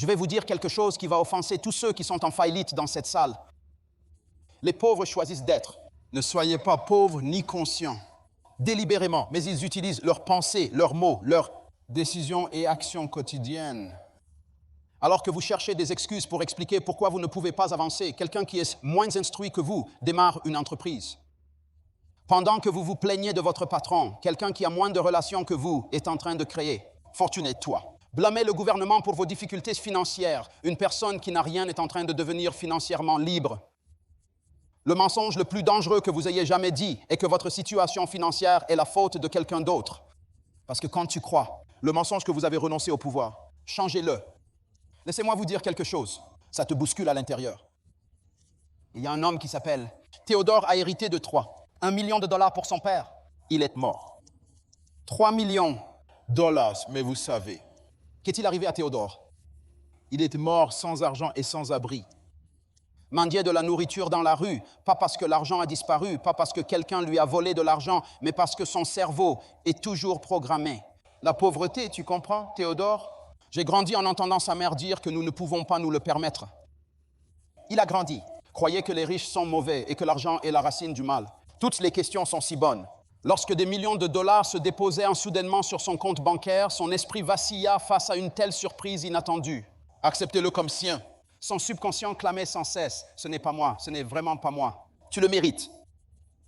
Je vais vous dire quelque chose qui va offenser tous ceux qui sont en faillite dans cette salle. Les pauvres choisissent d'être. Ne soyez pas pauvres ni conscients, délibérément, mais ils utilisent leurs pensées, leurs mots, leurs décisions et actions quotidiennes. Alors que vous cherchez des excuses pour expliquer pourquoi vous ne pouvez pas avancer, quelqu'un qui est moins instruit que vous démarre une entreprise. Pendant que vous vous plaignez de votre patron, quelqu'un qui a moins de relations que vous est en train de créer. Fortunez-toi. Blâmez le gouvernement pour vos difficultés financières. Une personne qui n'a rien est en train de devenir financièrement libre. Le mensonge le plus dangereux que vous ayez jamais dit est que votre situation financière est la faute de quelqu'un d'autre. Parce que quand tu crois, le mensonge que vous avez renoncé au pouvoir, changez-le. Laissez-moi vous dire quelque chose, ça te bouscule à l'intérieur. Il y a un homme qui s'appelle Théodore a hérité de Troie. $1 million pour son père. Il est mort. 3 millions de dollars, mais vous savez. Qu'est-il arrivé à Théodore? Il est mort sans argent et sans abri. Mendier de la nourriture dans la rue, pas parce que l'argent a disparu, pas parce que quelqu'un lui a volé de l'argent, mais parce que son cerveau est toujours programmé. La pauvreté, tu comprends, Théodore? J'ai grandi en entendant sa mère dire que nous ne pouvons pas nous le permettre. Il a grandi, croyait que les riches sont mauvais et que l'argent est la racine du mal. Toutes les questions sont si bonnes. Lorsque des millions de dollars se déposaient soudainement sur son compte bancaire, son esprit vacilla face à une telle surprise inattendue. Acceptez-le comme sien. Son subconscient clamait sans cesse « Ce n'est pas moi, ce n'est vraiment pas moi. Tu le mérites. »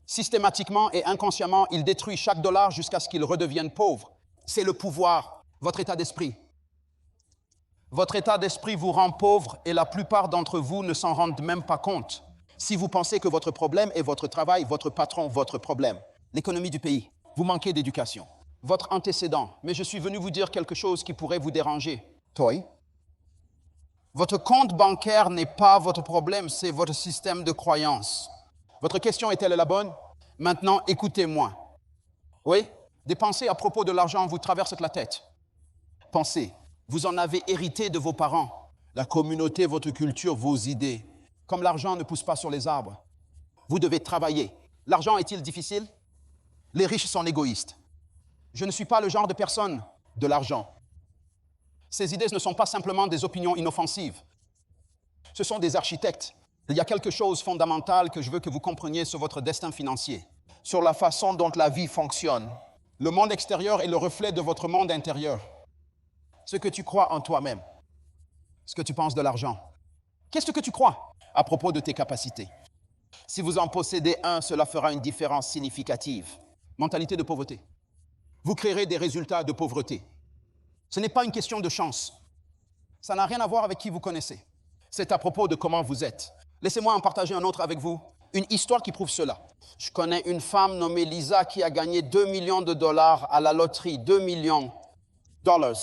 Systématiquement et inconsciemment, il détruit chaque dollar jusqu'à ce qu'il redevienne pauvre. C'est le pouvoir, votre état d'esprit. Votre état d'esprit vous rend pauvre et la plupart d'entre vous ne s'en rendent même pas compte. Si vous pensez que votre problème est votre travail, votre patron, votre problème, l'économie du pays, vous manquez d'éducation, votre antécédent, mais je suis venu vous dire quelque chose qui pourrait vous déranger. Toi, votre compte bancaire n'est pas votre problème, c'est votre système de croyance. Votre question est-elle la bonne? Maintenant, écoutez-moi. Oui? Des pensées à propos de l'argent vous traversent la tête. Pensez. Vous en avez hérité de vos parents, la communauté, votre culture, vos idées. Comme l'argent ne pousse pas sur les arbres, vous devez travailler. L'argent est-il difficile? Les riches sont égoïstes. Je ne suis pas le genre de personne de l'argent. Ces idées ne sont pas simplement des opinions inoffensives. Ce sont des architectes. Il y a quelque chose de fondamental que je veux que vous compreniez sur votre destin financier, sur la façon dont la vie fonctionne. Le monde extérieur est le reflet de votre monde intérieur. Ce que tu crois en toi-même, ce que tu penses de l'argent. Qu'est-ce que tu crois à propos de tes capacités? Si vous en possédez un, cela fera une différence significative. Mentalité de pauvreté. Vous créerez des résultats de pauvreté. Ce n'est pas une question de chance. Ça n'a rien à voir avec qui vous connaissez. C'est à propos de comment vous êtes. Laissez-moi en partager un autre avec vous. Une histoire qui prouve cela. Je connais une femme nommée Lisa qui a gagné $2 millions à la loterie. 2 millions de dollars.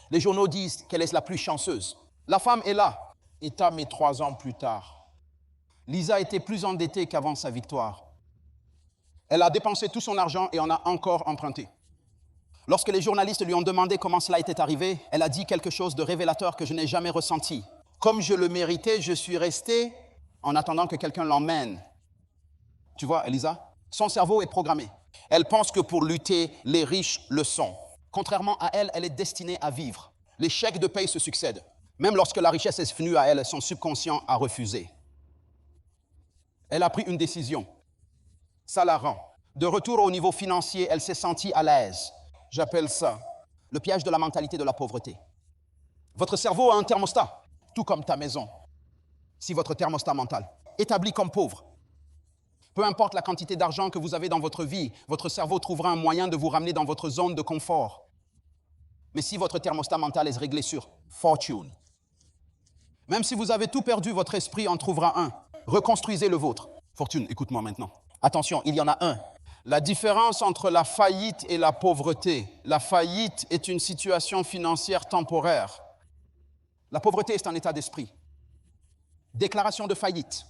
Les journaux disent qu'elle est la plus chanceuse. La femme est là. État, mais 3 ans plus tard. Lisa était plus endettée qu'avant sa victoire. Elle a dépensé tout son argent et en a encore emprunté. Lorsque les journalistes lui ont demandé comment cela était arrivé, elle a dit quelque chose de révélateur que je n'ai jamais ressenti. Comme je le méritais, je suis resté en attendant que quelqu'un l'emmène. Tu vois, Elisa, son cerveau est programmé. Elle pense que pour lutter, les riches le sont. Contrairement à elle, elle est destinée à vivre. Les chèques de paye se succèdent. Même lorsque la richesse est venue à elle, son subconscient a refusé. Elle a pris une décision. Ça la rend. De retour au niveau financier, elle s'est sentie à l'aise. J'appelle ça le piège de la mentalité de la pauvreté. Votre cerveau a un thermostat, tout comme ta maison. Si votre thermostat mental, établi comme pauvre, peu importe la quantité d'argent que vous avez dans votre vie, votre cerveau trouvera un moyen de vous ramener dans votre zone de confort. Mais si votre thermostat mental est réglé sur fortune, même si vous avez tout perdu, votre esprit en trouvera un. Reconstruisez le vôtre. Fortune, écoute-moi maintenant. Attention, il y en a un. La différence entre la faillite et la pauvreté. La faillite est une situation financière temporaire. La pauvreté est un état d'esprit. Déclaration de faillite.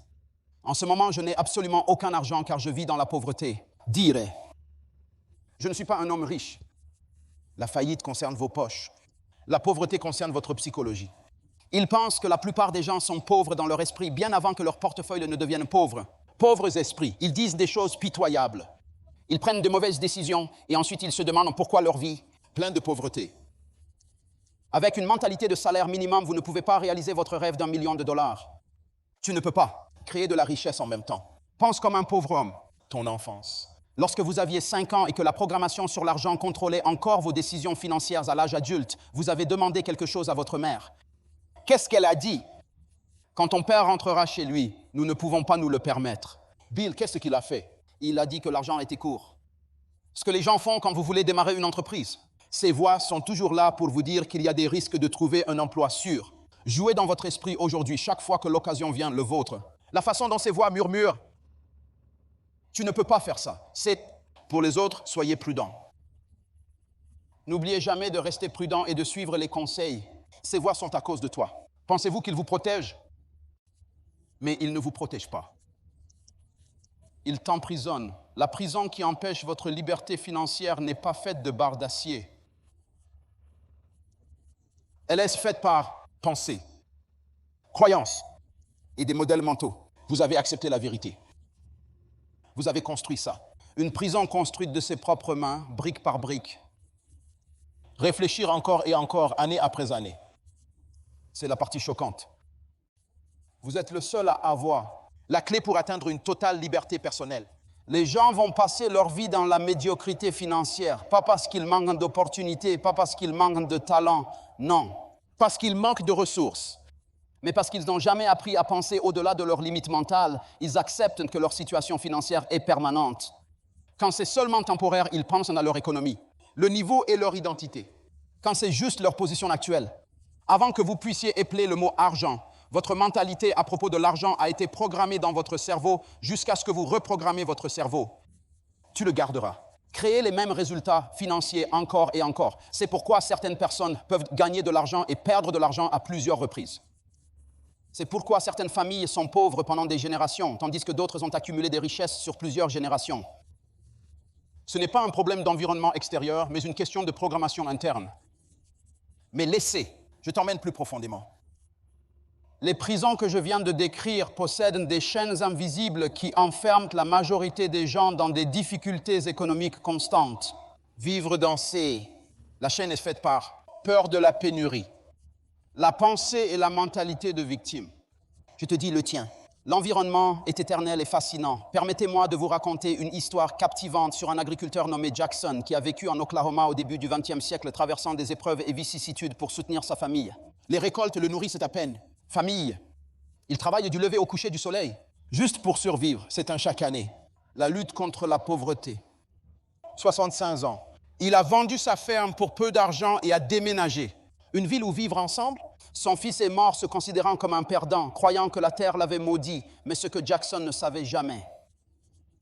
En ce moment, je n'ai absolument aucun argent car je vis dans la pauvreté. Dire. Je ne suis pas un homme riche. La faillite concerne vos poches. La pauvreté concerne votre psychologie. Ils pensent que la plupart des gens sont pauvres dans leur esprit bien avant que leur portefeuille ne devienne pauvre. Pauvres esprits. Ils disent des choses pitoyables. Ils prennent de mauvaises décisions et ensuite ils se demandent pourquoi leur vie, pleine de pauvreté. Avec une mentalité de salaire minimum, vous ne pouvez pas réaliser votre rêve d'1 million de dollars. Tu ne peux pas créer de la richesse en même temps. Pense comme un pauvre homme. Ton enfance. Lorsque vous aviez 5 ans et que la programmation sur l'argent contrôlait encore vos décisions financières à l'âge adulte, vous avez demandé quelque chose à votre mère. Qu'est-ce qu'elle a dit? Quand ton père rentrera chez lui, nous ne pouvons pas nous le permettre. Bill, qu'est-ce qu'il a fait? Il a dit que l'argent était court. Ce que les gens font quand vous voulez démarrer une entreprise. Ces voix sont toujours là pour vous dire qu'il y a des risques de trouver un emploi sûr. Jouez dans votre esprit aujourd'hui, chaque fois que l'occasion vient, le vôtre. La façon dont ces voix murmurent, tu ne peux pas faire ça. C'est pour les autres, soyez prudents. N'oubliez jamais de rester prudent et de suivre les conseils. Ces voix sont à cause de toi. Pensez-vous qu'ils vous protègent? Mais ils ne vous protègent pas. Ils t'emprisonnent. La prison qui empêche votre liberté financière n'est pas faite de barres d'acier. Elle est faite par pensée, croyance et des modèles mentaux. Vous avez accepté la vérité. Vous avez construit ça. Une prison construite de ses propres mains, brique par brique. Réfléchir encore et encore, année après année. C'est la partie choquante. Vous êtes le seul à avoir la clé pour atteindre une totale liberté personnelle. Les gens vont passer leur vie dans la médiocrité financière, pas parce qu'ils manquent d'opportunités, pas parce qu'ils manquent de talent, non. Parce qu'ils manquent de ressources, mais parce qu'ils n'ont jamais appris à penser au-delà de leurs limites mentales. Ils acceptent que leur situation financière est permanente. Quand c'est seulement temporaire, ils pensent à leur économie, le niveau et leur identité. Quand c'est juste leur position actuelle. Avant que vous puissiez épeler le mot « argent », votre mentalité à propos de l'argent a été programmée dans votre cerveau jusqu'à ce que vous reprogrammez votre cerveau. Tu le garderas. Créer les mêmes résultats financiers encore et encore. C'est pourquoi certaines personnes peuvent gagner de l'argent et perdre de l'argent à plusieurs reprises. C'est pourquoi certaines familles sont pauvres pendant des générations, tandis que d'autres ont accumulé des richesses sur plusieurs générations. Ce n'est pas un problème d'environnement extérieur, mais une question de programmation interne. Mais laissez, je t'emmène plus profondément. Les prisons que je viens de décrire possèdent des chaînes invisibles qui enferment la majorité des gens dans des difficultés économiques constantes. Vivre dans la chaîne est faite par peur de la pénurie, la pensée et la mentalité de victime. Je te dis le tien. L'environnement est éternel et fascinant. Permettez-moi de vous raconter une histoire captivante sur un agriculteur nommé Jackson qui a vécu en Oklahoma au début du XXe siècle, traversant des épreuves et vicissitudes pour soutenir sa famille. Les récoltes le nourrissent à peine. Famille, il travaille du lever au coucher du soleil, juste pour survivre, c'est un chaque année. La lutte contre la pauvreté. 65 ans. Il a vendu sa ferme pour peu d'argent et a déménagé. Une ville où vivre ensemble. Son fils est mort se considérant comme un perdant, croyant que la terre l'avait maudit, mais ce que Jackson ne savait jamais.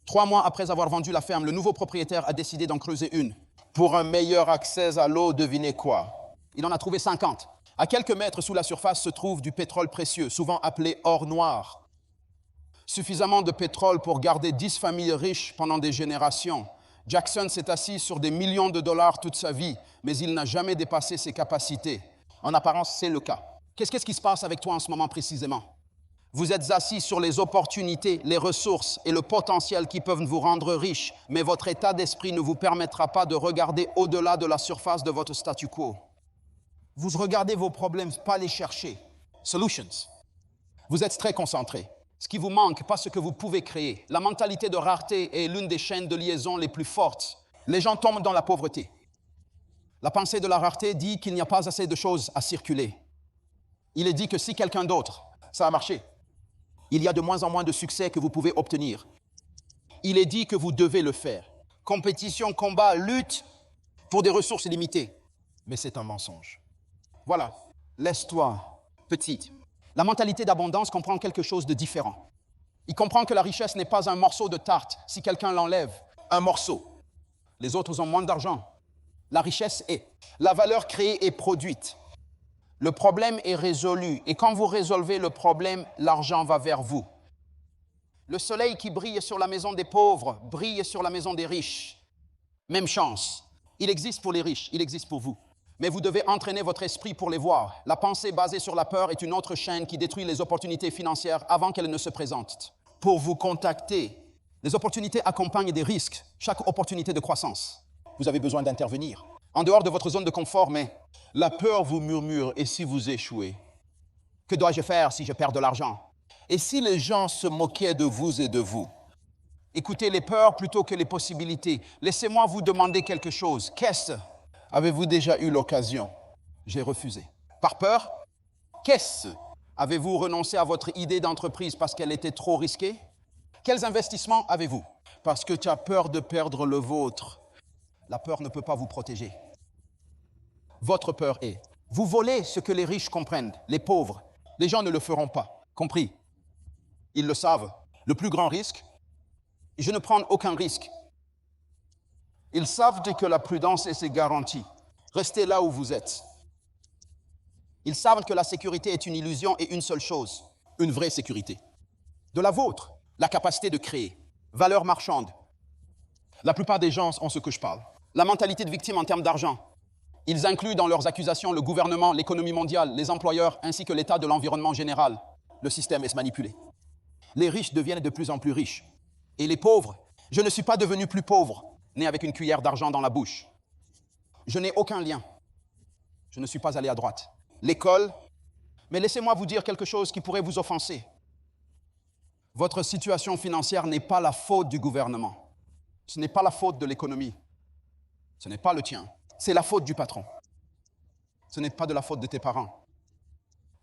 3 mois après avoir vendu la ferme, le nouveau propriétaire a décidé d'en creuser une. Pour un meilleur accès à l'eau, devinez quoi? Il en a trouvé 50. À quelques mètres sous la surface se trouve du pétrole précieux, souvent appelé or noir. Suffisamment de pétrole pour garder 10 familles riches pendant des générations. Jackson s'est assis sur des millions de dollars toute sa vie, mais il n'a jamais dépassé ses capacités. En apparence, c'est le cas. Qu'est-ce qui se passe avec toi en ce moment précisément? Vous êtes assis sur les opportunités, les ressources et le potentiel qui peuvent vous rendre riche, mais votre état d'esprit ne vous permettra pas de regarder au-delà de la surface de votre statu quo. Vous regardez vos problèmes, pas les chercher. Solutions. Vous êtes très concentré. Ce qui vous manque, pas ce que vous pouvez créer. La mentalité de rareté est l'une des chaînes de liaison les plus fortes. Les gens tombent dans la pauvreté. La pensée de la rareté dit qu'il n'y a pas assez de choses à circuler. Il est dit que si quelqu'un d'autre, ça a marché, il y a de moins en moins de succès que vous pouvez obtenir. Il est dit que vous devez le faire. Compétition, combat, lutte pour des ressources limitées. Mais c'est un mensonge. Voilà, laisse-toi petite. La mentalité d'abondance comprend quelque chose de différent. Il comprend que la richesse n'est pas un morceau de tarte si quelqu'un l'enlève, un morceau. Les autres ont moins d'argent. La richesse est. La valeur créée est produite. Le problème est résolu. Et quand vous résolvez le problème, l'argent va vers vous. Le soleil qui brille sur la maison des pauvres brille sur la maison des riches. Même chance. Il existe pour les riches, il existe pour vous. Mais vous devez entraîner votre esprit pour les voir. La pensée basée sur la peur est une autre chaîne qui détruit les opportunités financières avant qu'elles ne se présentent. Pour vous contacter, les opportunités accompagnent des risques. Chaque opportunité de croissance, vous avez besoin d'intervenir. en dehors de votre zone de confort, mais la peur vous murmure, et si vous échouez? Que dois-je faire si je perds de l'argent? Et si les gens se moquaient de vous et de vous? Écoutez les peurs plutôt que les possibilités. Laissez-moi vous demander quelque chose. Qu'est-ce? Avez-vous déjà eu l'occasion? J'ai refusé. Par peur? Qu'est-ce? Avez-vous renoncé à votre idée d'entreprise parce qu'elle était trop risquée? Quels investissements avez-vous? Parce que tu as peur de perdre le vôtre. La peur ne peut pas vous protéger. Votre peur est, vous volez ce que les riches comprennent, les pauvres. Les gens ne le feront pas. Compris? Ils le savent. Le plus grand risque, je ne prends aucun risque. Ils savent que la prudence est garantie. Restez là où vous êtes. Ils savent que la sécurité est une illusion et une seule chose, une vraie sécurité. De la vôtre, la capacité de créer, valeur marchande. La plupart des gens ont ce que je parle. La mentalité de victime en termes d'argent. Ils incluent dans leurs accusations le gouvernement, l'économie mondiale, les employeurs, ainsi que l'état de l'environnement général. Le système est manipulé. Les riches deviennent de plus en plus riches. Et les pauvres, je ne suis pas devenu plus pauvre, né avec une cuillère d'argent dans la bouche. Je n'ai aucun lien. Je ne suis pas allé à droite. L'école, mais laissez-moi vous dire quelque chose qui pourrait vous offenser. Votre situation financière n'est pas la faute du gouvernement. Ce n'est pas la faute de l'économie. Ce n'est pas le tien. C'est la faute du patron. Ce n'est pas de la faute de tes parents.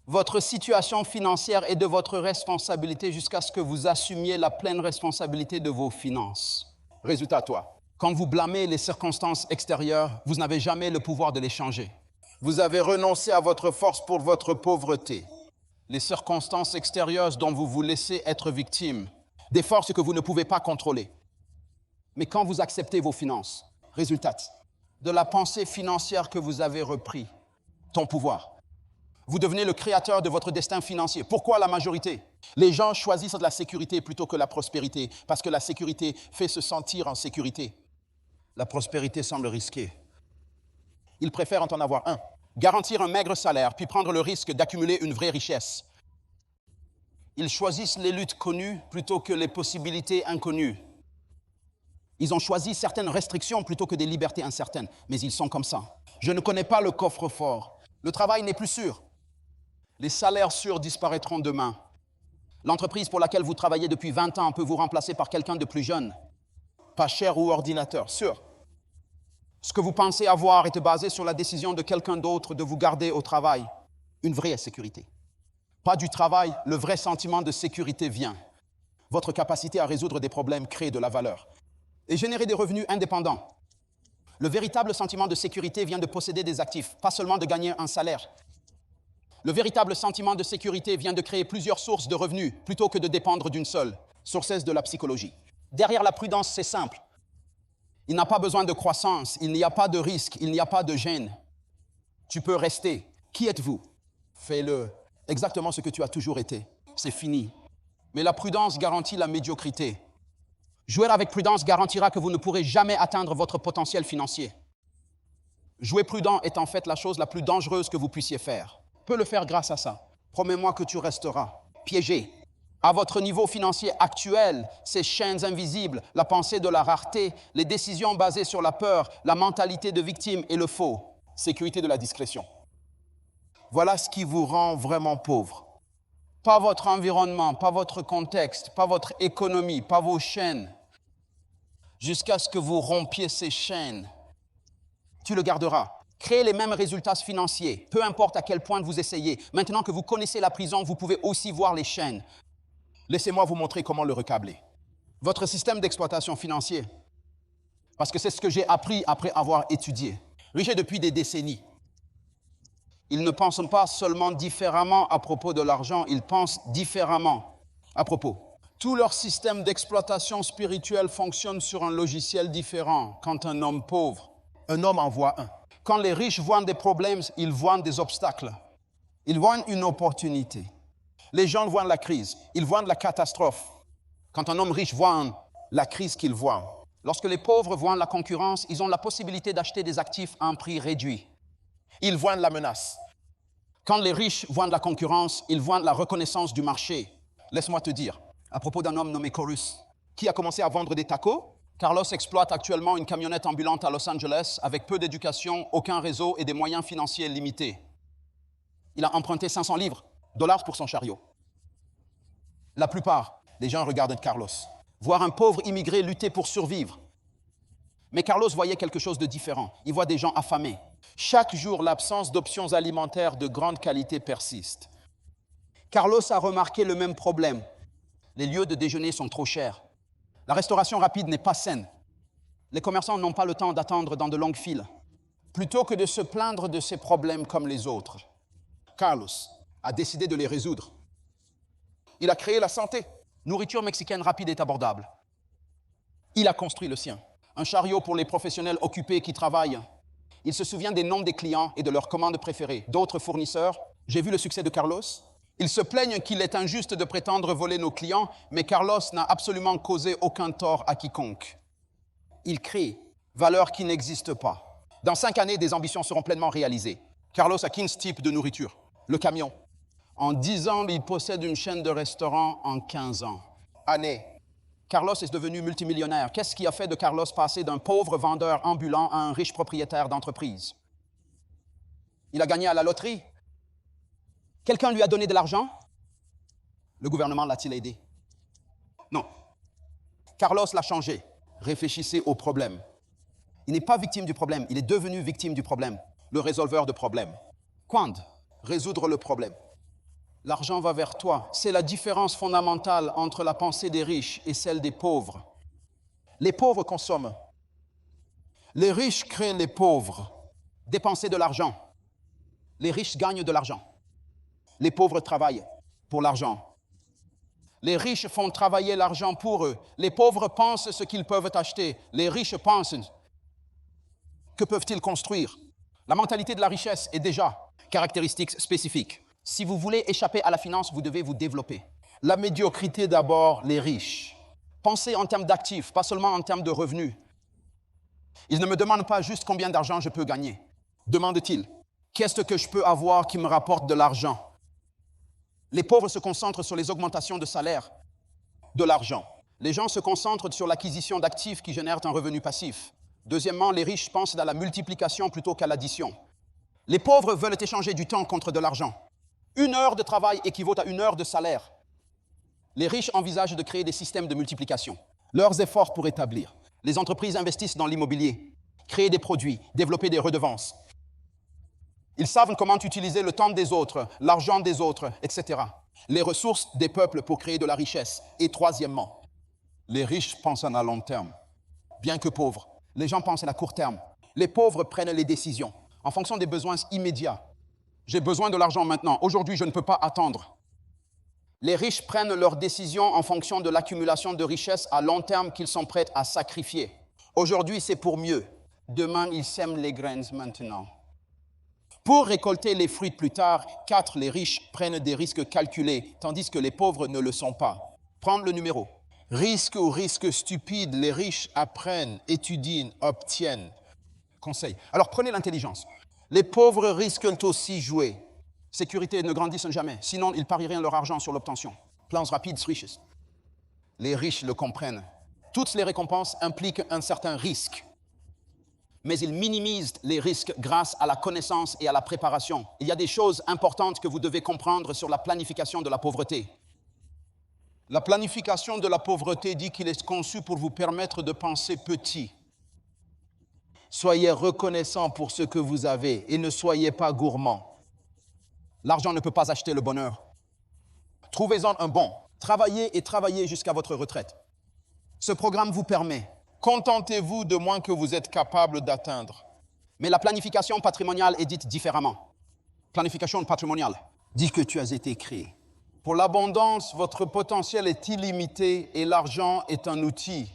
Votre situation financière est de votre responsabilité jusqu'à ce que vous assumiez la pleine responsabilité de vos finances. Résultat, toi, quand vous blâmez les circonstances extérieures, vous n'avez jamais le pouvoir de les changer. Vous avez renoncé à votre force pour votre pauvreté. Les circonstances extérieures dont vous vous laissez être victime, des forces que vous ne pouvez pas contrôler. Mais quand vous acceptez vos finances, résultat, de la pensée financière que vous avez repris, ton pouvoir, vous devenez le créateur de votre destin financier. Pourquoi la majorité? Les gens choisissent la sécurité plutôt que la prospérité, parce que la sécurité fait se sentir en sécurité. La prospérité semble risquée. Ils préfèrent en avoir un, garantir un maigre salaire, puis prendre le risque d'accumuler une vraie richesse. Ils choisissent les luttes connues plutôt que les possibilités inconnues. Ils ont choisi certaines restrictions plutôt que des libertés incertaines, mais ils sont comme ça. Je ne connais pas le coffre-fort. Le travail n'est plus sûr. Les salaires sûrs disparaîtront demain. L'entreprise pour laquelle vous travaillez depuis 20 ans peut vous remplacer par quelqu'un de plus jeune. Pas cher ou ordinateur, sûr. Ce que vous pensez avoir est basé sur la décision de quelqu'un d'autre de vous garder au travail. Une vraie sécurité. Pas du travail, le vrai sentiment de sécurité vient. Votre capacité à résoudre des problèmes crée de la valeur. Et générer des revenus indépendants. Le véritable sentiment de sécurité vient de posséder des actifs, pas seulement de gagner un salaire. Le véritable sentiment de sécurité vient de créer plusieurs sources de revenus plutôt que de dépendre d'une seule. Sources de la psychologie. Derrière la prudence, c'est simple. Il n'a pas besoin de croissance, il n'y a pas de risque, il n'y a pas de gêne. Tu peux rester. Qui êtes-vous? Fais-le. Exactement ce que tu as toujours été. C'est fini. Mais la prudence garantit la médiocrité. Jouer avec prudence garantira que vous ne pourrez jamais atteindre votre potentiel financier. Jouer prudent est en fait la chose la plus dangereuse que vous puissiez faire. Peut le faire grâce à ça. Promets-moi que tu resteras piégé. À votre niveau financier actuel, ces chaînes invisibles, la pensée de la rareté, les décisions basées sur la peur, la mentalité de victime et le faux, sécurité de la discrétion. Voilà ce qui vous rend vraiment pauvre. Pas votre environnement, pas votre contexte, pas votre économie, pas vos chaînes. Jusqu'à ce que vous rompiez ces chaînes, tu le garderas. Créez les mêmes résultats financiers, peu importe à quel point vous essayez. Maintenant que vous connaissez la prison, vous pouvez aussi voir les chaînes. Laissez-moi vous montrer comment le recabler. Votre système d'exploitation financier, parce que c'est ce que j'ai appris après avoir étudié. Riche depuis des décennies. Ils ne pensent pas seulement différemment à propos de l'argent, ils pensent différemment à propos. Tout leur système d'exploitation spirituelle fonctionne sur un logiciel différent. Quand un homme pauvre, un homme en voit un. Quand les riches voient des problèmes, ils voient des obstacles. Ils voient une opportunité. Les gens voient la crise, ils voient la catastrophe. Quand un homme riche voit la crise qu'il voit. Lorsque les pauvres voient la concurrence, ils ont la possibilité d'acheter des actifs à un prix réduit. Ils voient la menace. Quand les riches voient la concurrence, ils voient la reconnaissance du marché. Laisse-moi te dire, à propos d'un homme nommé Chorus, qui a commencé à vendre des tacos, Carlos exploite actuellement une camionnette ambulante à Los Angeles avec peu d'éducation, aucun réseau et des moyens financiers limités. Il a emprunté 500 livres, dollars pour son chariot. La plupart des gens regardent Carlos, voir un pauvre immigré lutter pour survivre. Mais Carlos voyait quelque chose de différent. Il voit des gens affamés. Chaque jour, l'absence d'options alimentaires de grande qualité persiste. Carlos a remarqué le même problème. Les lieux de déjeuner sont trop chers. La restauration rapide n'est pas saine. Les commerçants n'ont pas le temps d'attendre dans de longues files. Plutôt que de se plaindre de ces problèmes comme les autres, Carlos a décidé de les résoudre. Il a créé la santé. Nourriture mexicaine rapide et abordable. Il a construit le sien. Un chariot pour les professionnels occupés qui travaillent. Il se souvient des noms des clients et de leurs commandes préférées. D'autres fournisseurs, j'ai vu le succès de Carlos. Ils se plaignent qu'il est injuste de prétendre voler nos clients, mais Carlos n'a absolument causé aucun tort à quiconque. Il crée valeur qui n'existe pas. Dans 5 années, des ambitions seront pleinement réalisées. Carlos a 15 types de nourriture. Le camion. En 10 ans, il possède une chaîne de restaurants en 15 ans. Année. Carlos est devenu multimillionnaire. Qu'est-ce qui a fait de Carlos passer d'un pauvre vendeur ambulant à un riche propriétaire d'entreprise? Il a gagné à la loterie. Quelqu'un lui a donné de l'argent? Le gouvernement l'a-t-il aidé? Non. Carlos l'a changé. Réfléchissez au problème. Il n'est pas victime du problème, il est devenu victime du problème, le résolveur de problèmes. Quand résoudre le problème? L'argent va vers toi. C'est la différence fondamentale entre la pensée des riches et celle des pauvres. Les pauvres consomment. Les riches créent les pauvres. Dépenser de l'argent. Les riches gagnent de l'argent. Les pauvres travaillent pour l'argent. Les riches font travailler l'argent pour eux. Les pauvres pensent ce qu'ils peuvent acheter. Les riches pensent que peuvent-ils construire. La mentalité de la richesse est déjà caractéristique spécifique. Si vous voulez échapper à la finance, vous devez vous développer. La médiocrité d'abord, les riches. Pensez en termes d'actifs, pas seulement en termes de revenus. Ils ne me demandent pas juste combien d'argent je peux gagner. Demandent-ils, qu'est-ce que je peux avoir qui me rapporte de l'argent? Les pauvres se concentrent sur les augmentations de salaire, de l'argent. Les gens se concentrent sur l'acquisition d'actifs qui génèrent un revenu passif. Deuxièmement, les riches pensent à la multiplication plutôt qu'à l'addition. Les pauvres veulent échanger du temps contre de l'argent. 1 heure de travail équivaut à 1 heure de salaire. Les riches envisagent de créer des systèmes de multiplication. Leurs efforts pour établir. Les entreprises investissent dans l'immobilier, créer des produits, développer des redevances. Ils savent comment utiliser le temps des autres, l'argent des autres, etc. Les ressources des peuples pour créer de la richesse. Et troisièmement, les riches pensent à long terme. Bien que pauvres, les gens pensent à court terme. Les pauvres prennent les décisions en fonction des besoins immédiats. J'ai besoin de l'argent maintenant. Aujourd'hui, je ne peux pas attendre. Les riches prennent leurs décisions en fonction de l'accumulation de richesses à long terme qu'ils sont prêts à sacrifier. Aujourd'hui, c'est pour mieux. Demain, ils sèment les graines maintenant. Pour récolter les fruits plus tard, 4, les riches prennent des risques calculés, tandis que les pauvres ne le sont pas. Prendre le numéro. Risque ou risque stupide, les riches apprennent, étudient, obtiennent. Conseil. Alors prenez l'intelligence. Les pauvres risquent aussi jouer. Sécurité ne grandissent jamais, sinon ils parieraient leur argent sur l'obtention. Plans rapides, riches. Les riches le comprennent. Toutes les récompenses impliquent un certain risque. Mais ils minimisent les risques grâce à la connaissance et à la préparation. Il y a des choses importantes que vous devez comprendre sur la planification de la pauvreté. La planification de la pauvreté dit qu'il est conçu pour vous permettre de penser petit. Soyez reconnaissant pour ce que vous avez et ne soyez pas gourmand. L'argent ne peut pas acheter le bonheur. Trouvez-en un bon. Travaillez et travaillez jusqu'à votre retraite. Ce programme vous permet. Contentez-vous de moins que vous êtes capable d'atteindre. Mais la planification patrimoniale est dite différemment. Planification patrimoniale dit que tu as été créé. Pour l'abondance, votre potentiel est illimité et l'argent est un outil.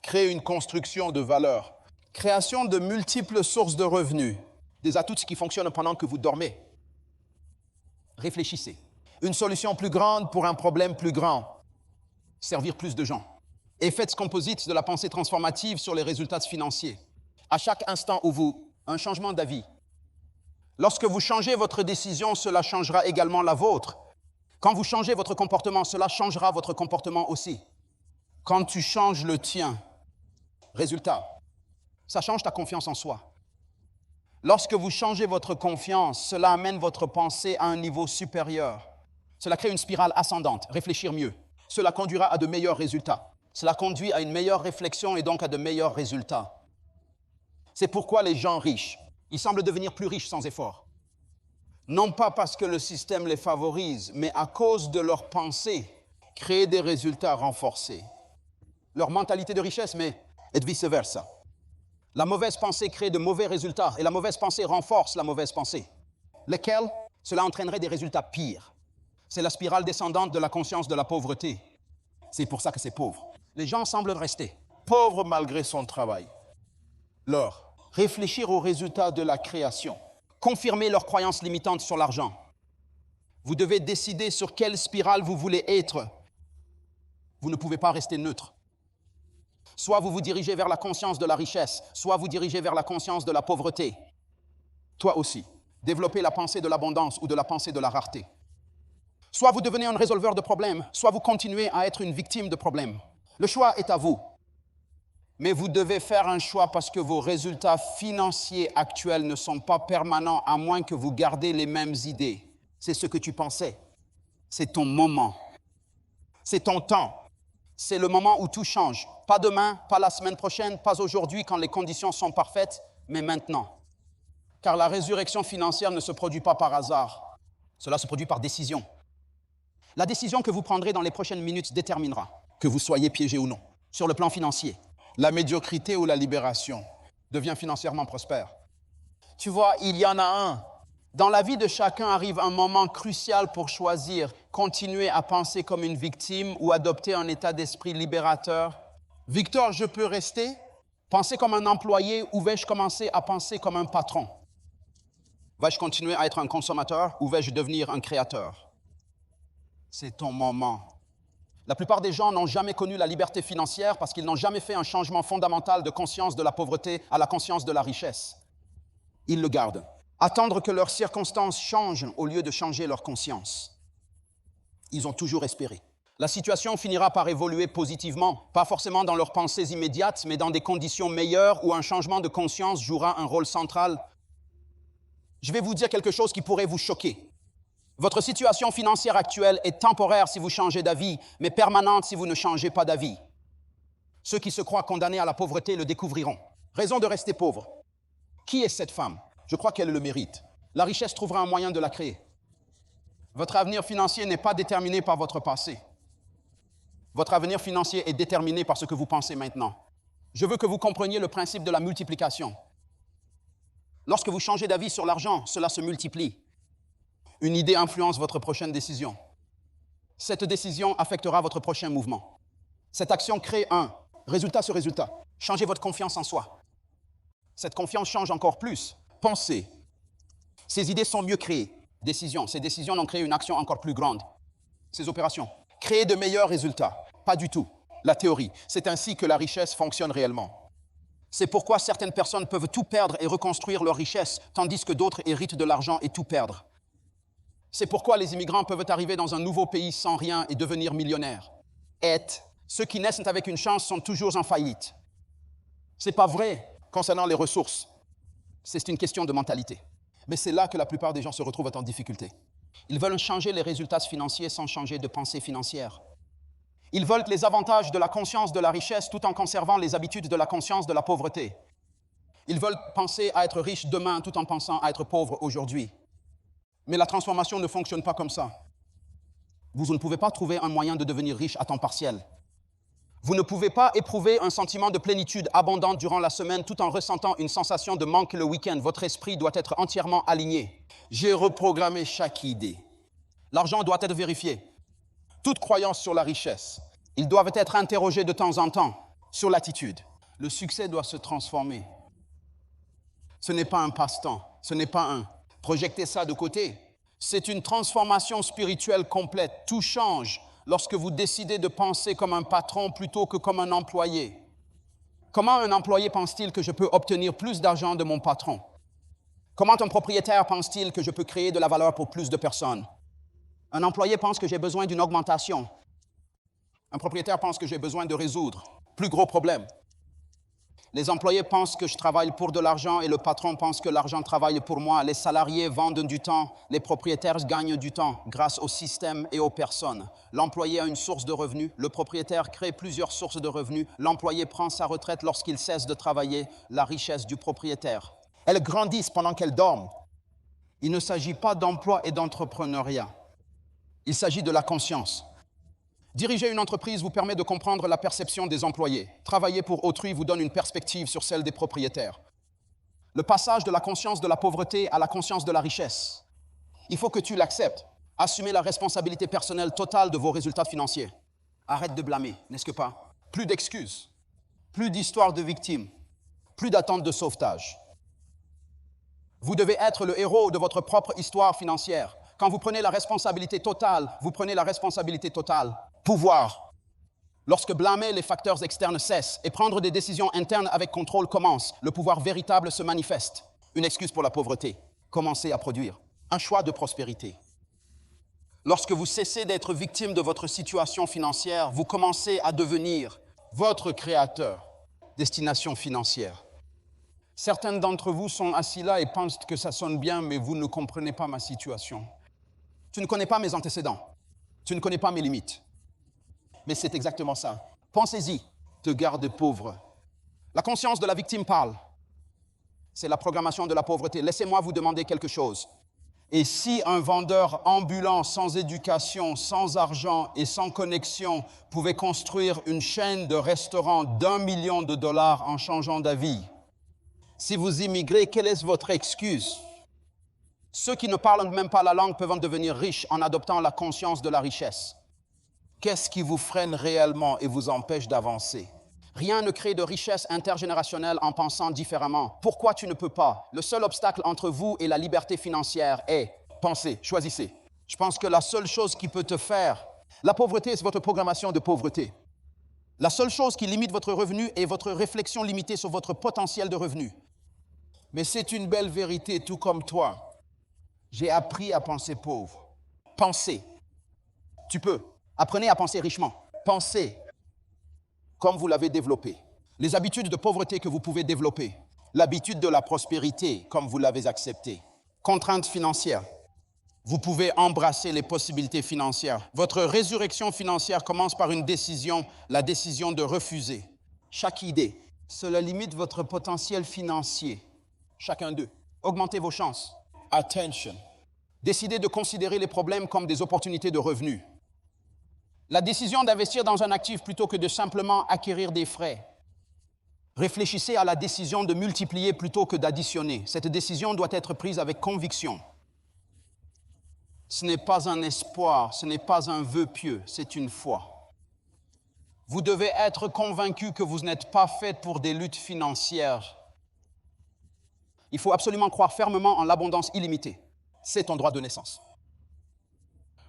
Créer une construction de valeur. Création de multiples sources de revenus. Des atouts qui fonctionnent pendant que vous dormez. Réfléchissez. Une solution plus grande pour un problème plus grand. Servir plus de gens. Effet composite de la pensée transformative sur les résultats financiers. À chaque instant où un changement d'avis. Lorsque vous changez votre décision, cela changera également la vôtre. Quand vous changez votre comportement, cela changera votre comportement aussi. Quand tu changes le tien, résultat. Ça change ta confiance en soi. Lorsque vous changez votre confiance, cela amène votre pensée à un niveau supérieur. Cela crée une spirale ascendante, réfléchir mieux. Cela conduira à de meilleurs résultats. Cela conduit à une meilleure réflexion et donc à de meilleurs résultats. C'est pourquoi les gens riches, ils semblent devenir plus riches sans effort. Non pas parce que le système les favorise, mais à cause de leur pensée, créer des résultats renforcés. Leur mentalité de richesse, mais et vice-versa. La mauvaise pensée crée de mauvais résultats et la mauvaise pensée renforce la mauvaise pensée. Lesquels? Cela entraînerait des résultats pires. C'est la spirale descendante de la conscience de la pauvreté. C'est pour ça que c'est pauvre. Les gens semblent rester pauvres malgré son travail. Leur réfléchir aux résultats de la création, confirmer leurs croyances limitantes sur l'argent. Vous devez décider sur quelle spirale vous voulez être. Vous ne pouvez pas rester neutre. Soit vous vous dirigez vers la conscience de la richesse, soit vous dirigez vers la conscience de la pauvreté. Toi aussi, développez la pensée de l'abondance ou de la pensée de la rareté. Soit vous devenez un résolveur de problèmes, soit vous continuez à être une victime de problèmes. Le choix est à vous. Mais vous devez faire un choix parce que vos résultats financiers actuels ne sont pas permanents à moins que vous gardez les mêmes idées. C'est ce que tu pensais. C'est ton moment. C'est ton temps. C'est le moment où tout change. Pas demain, pas la semaine prochaine, pas aujourd'hui quand les conditions sont parfaites, mais maintenant. Car la résurrection financière ne se produit pas par hasard. Cela se produit par décision. La décision que vous prendrez dans les prochaines minutes déterminera que vous soyez piégé ou non. Sur le plan financier, la médiocrité ou la libération devient financièrement prospère. Tu vois, il y en a un. Dans la vie de chacun arrive un moment crucial pour choisir, continuer à penser comme une victime ou adopter un état d'esprit libérateur. Victor, je peux rester, penser comme un employé ou vais-je commencer à penser comme un patron? Vais-je continuer à être un consommateur ou vais-je devenir un créateur? C'est ton moment. La plupart des gens n'ont jamais connu la liberté financière parce qu'ils n'ont jamais fait un changement fondamental de conscience de la pauvreté à la conscience de la richesse. Ils le gardent. Attendre que leurs circonstances changent au lieu de changer leur conscience. Ils ont toujours espéré. La situation finira par évoluer positivement, pas forcément dans leurs pensées immédiates, mais dans des conditions meilleures où un changement de conscience jouera un rôle central. Je vais vous dire quelque chose qui pourrait vous choquer. Votre situation financière actuelle est temporaire si vous changez d'avis, mais permanente si vous ne changez pas d'avis. Ceux qui se croient condamnés à la pauvreté le découvriront. Raison de rester pauvre. Qui est cette femme? Je crois qu'elle le mérite. La richesse trouvera un moyen de la créer. Votre avenir financier n'est pas déterminé par votre passé. Votre avenir financier est déterminé par ce que vous pensez maintenant. Je veux que vous compreniez le principe de la multiplication. Lorsque vous changez d'avis sur l'argent, cela se multiplie. Une idée influence votre prochaine décision. Cette décision affectera votre prochain mouvement. Cette action crée un résultat sur résultat. Changez votre confiance en soi. Cette confiance change encore plus. Pensez. Ces idées sont mieux créées. Décisions. Ces décisions ont créé une action encore plus grande. Ces opérations. Créer de meilleurs résultats. Pas du tout. La théorie. C'est ainsi que la richesse fonctionne réellement. C'est pourquoi certaines personnes peuvent tout perdre et reconstruire leur richesse, tandis que d'autres héritent de l'argent et tout perdre. C'est pourquoi les immigrants peuvent arriver dans un nouveau pays sans rien et devenir millionnaires. Ceux qui naissent avec une chance sont toujours en faillite. Ce n'est pas vrai concernant les ressources. C'est une question de mentalité. Mais c'est là que la plupart des gens se retrouvent en difficulté. Ils veulent changer les résultats financiers sans changer de pensée financière. Ils veulent les avantages de la conscience de la richesse tout en conservant les habitudes de la conscience de la pauvreté. Ils veulent penser à être riches demain tout en pensant à être pauvres aujourd'hui. Mais la transformation ne fonctionne pas comme ça. Vous ne pouvez pas trouver un moyen de devenir riche à temps partiel. Vous ne pouvez pas éprouver un sentiment de plénitude abondante durant la semaine tout en ressentant une sensation de manque le week-end. Votre esprit doit être entièrement aligné. J'ai reprogrammé chaque idée. L'argent doit être vérifié. Toute croyance sur la richesse. Ils doivent être interrogés de temps en temps sur l'attitude. Le succès doit se transformer. Ce n'est pas un passe-temps. Ce n'est pas un projeter ça de côté. C'est une transformation spirituelle complète. Tout change lorsque vous décidez de penser comme un patron plutôt que comme un employé. Comment un employé pense-t-il que je peux obtenir plus d'argent de mon patron? Comment un propriétaire pense-t-il que je peux créer de la valeur pour plus de personnes? Un employé pense que j'ai besoin d'une augmentation. Un propriétaire pense que j'ai besoin de résoudre plus gros problèmes. Les employés pensent que je travaille pour de l'argent et le patron pense que l'argent travaille pour moi. Les salariés vendent du temps, les propriétaires gagnent du temps grâce au système et aux personnes. L'employé a une source de revenus, le propriétaire crée plusieurs sources de revenus, l'employé prend sa retraite lorsqu'il cesse de travailler, la richesse du propriétaire. Elles grandissent pendant qu'elles dorment. Il ne s'agit pas d'emploi et d'entrepreneuriat. Il s'agit de la conscience. Diriger une entreprise vous permet de comprendre la perception des employés. Travailler pour autrui vous donne une perspective sur celle des propriétaires. Le passage de la conscience de la pauvreté à la conscience de la richesse. Il faut que tu l'acceptes. Assumez la responsabilité personnelle totale de vos résultats financiers. Arrête de blâmer, n'est-ce que pas? Plus d'excuses, plus d'histoires de victimes, plus d'attente de sauvetage. Vous devez être le héros de votre propre histoire financière. Quand vous prenez la responsabilité totale, vous prenez la responsabilité totale. Pouvoir. Lorsque blâmer les facteurs externes cesse et prendre des décisions internes avec contrôle commence, le pouvoir véritable se manifeste. Une excuse pour la pauvreté. Commencez à produire. Un choix de prospérité. Lorsque vous cessez d'être victime de votre situation financière, vous commencez à devenir votre créateur. Destination financière. Certains d'entre vous sont assis là et pensent que ça sonne bien, mais vous ne comprenez pas ma situation. Tu ne connais pas mes antécédents. Tu ne connais pas mes limites. Mais c'est exactement ça. Pensez-y, te garde pauvre. La conscience de la victime parle. C'est la programmation de la pauvreté. Laissez-moi vous demander quelque chose. Et si un vendeur ambulant, sans éducation, sans argent et sans connexion pouvait construire une chaîne de restaurants d'1 million de dollars en changeant d'avis? Si vous immigrez, quelle est votre excuse? Ceux qui ne parlent même pas la langue peuvent en devenir riches en adoptant la conscience de la richesse. Qu'est-ce qui vous freine réellement et vous empêche d'avancer? Rien ne crée de richesse intergénérationnelle en pensant différemment. Pourquoi tu ne peux pas? Le seul obstacle entre vous et la liberté financière est pensez, choisissez. Je pense que la seule chose qui peut te faire, la pauvreté, c'est votre programmation de pauvreté. La seule chose qui limite votre revenu est votre réflexion limitée sur votre potentiel de revenu. Mais c'est une belle vérité, tout comme toi. J'ai appris à penser pauvre. Pensez. Tu peux. Apprenez à penser richement. Pensez comme vous l'avez développé. Les habitudes de pauvreté que vous pouvez développer. L'habitude de la prospérité comme vous l'avez accepté. Contraintes financières. Vous pouvez embrasser les possibilités financières. Votre résurrection financière commence par une décision, la décision de refuser. Chaque idée, cela limite votre potentiel financier. Chacun d'eux. Augmentez vos chances. Attention. Décidez de considérer les problèmes comme des opportunités de revenus. La décision d'investir dans un actif plutôt que de simplement acquérir des frais. Réfléchissez à la décision de multiplier plutôt que d'additionner. Cette décision doit être prise avec conviction. Ce n'est pas un espoir, ce n'est pas un vœu pieux, c'est une foi. Vous devez être convaincu que vous n'êtes pas fait pour des luttes financières. Il faut absolument croire fermement en l'abondance illimitée. C'est ton droit de naissance.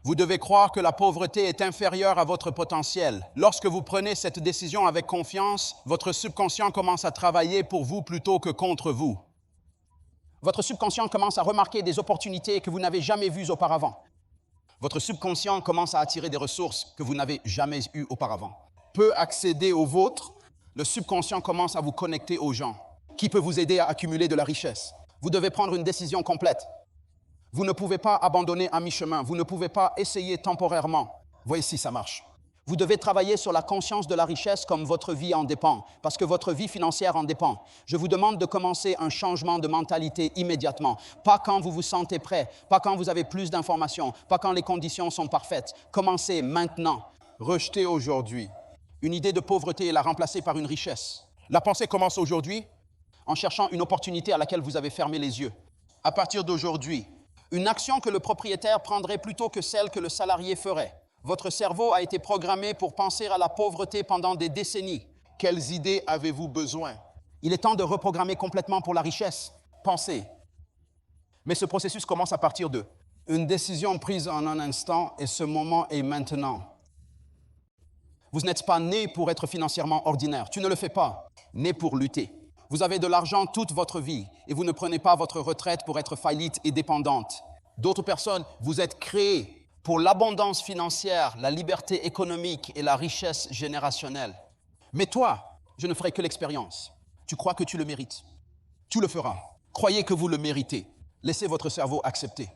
Vous devez croire que la pauvreté est inférieure à votre potentiel. Lorsque vous prenez cette décision avec confiance, votre subconscient commence à travailler pour vous plutôt que contre vous. Votre subconscient commence à remarquer des opportunités que vous n'avez jamais vues auparavant. Votre subconscient commence à attirer des ressources que vous n'avez jamais eues auparavant. Peut accéder aux vôtres, le subconscient commence à vous connecter aux gens qui peuvent vous aider à accumuler de la richesse. Vous devez prendre une décision complète. Vous ne pouvez pas abandonner à mi-chemin. Vous ne pouvez pas essayer temporairement. Voyez si ça marche. Vous devez travailler sur la conscience de la richesse comme votre vie en dépend, parce que votre vie financière en dépend. Je vous demande de commencer un changement de mentalité immédiatement. Pas quand vous vous sentez prêt, pas quand vous avez plus d'informations, pas quand les conditions sont parfaites. Commencez maintenant. Rejetez aujourd'hui une idée de pauvreté et la remplacer par une richesse. La pensée commence aujourd'hui en cherchant une opportunité à laquelle vous avez fermé les yeux. À partir d'aujourd'hui, une action que le propriétaire prendrait plutôt que celle que le salarié ferait. Votre cerveau a été programmé pour penser à la pauvreté pendant des décennies. Quelles idées avez-vous besoin? Il est temps de reprogrammer complètement pour la richesse. Pensez. Mais ce processus commence à partir de une décision prise en un instant et ce moment est maintenant. Vous n'êtes pas né pour être financièrement ordinaire. Tu ne le fais pas. Né pour lutter. Vous avez de l'argent toute votre vie et vous ne prenez pas votre retraite pour être faillite et dépendante. D'autres personnes, vous êtes créés pour l'abondance financière, la liberté économique et la richesse générationnelle. Mais toi, je ne ferai que l'expérience. Tu crois que tu le mérites. Tu le feras. Croyez que vous le méritez. Laissez votre cerveau accepter.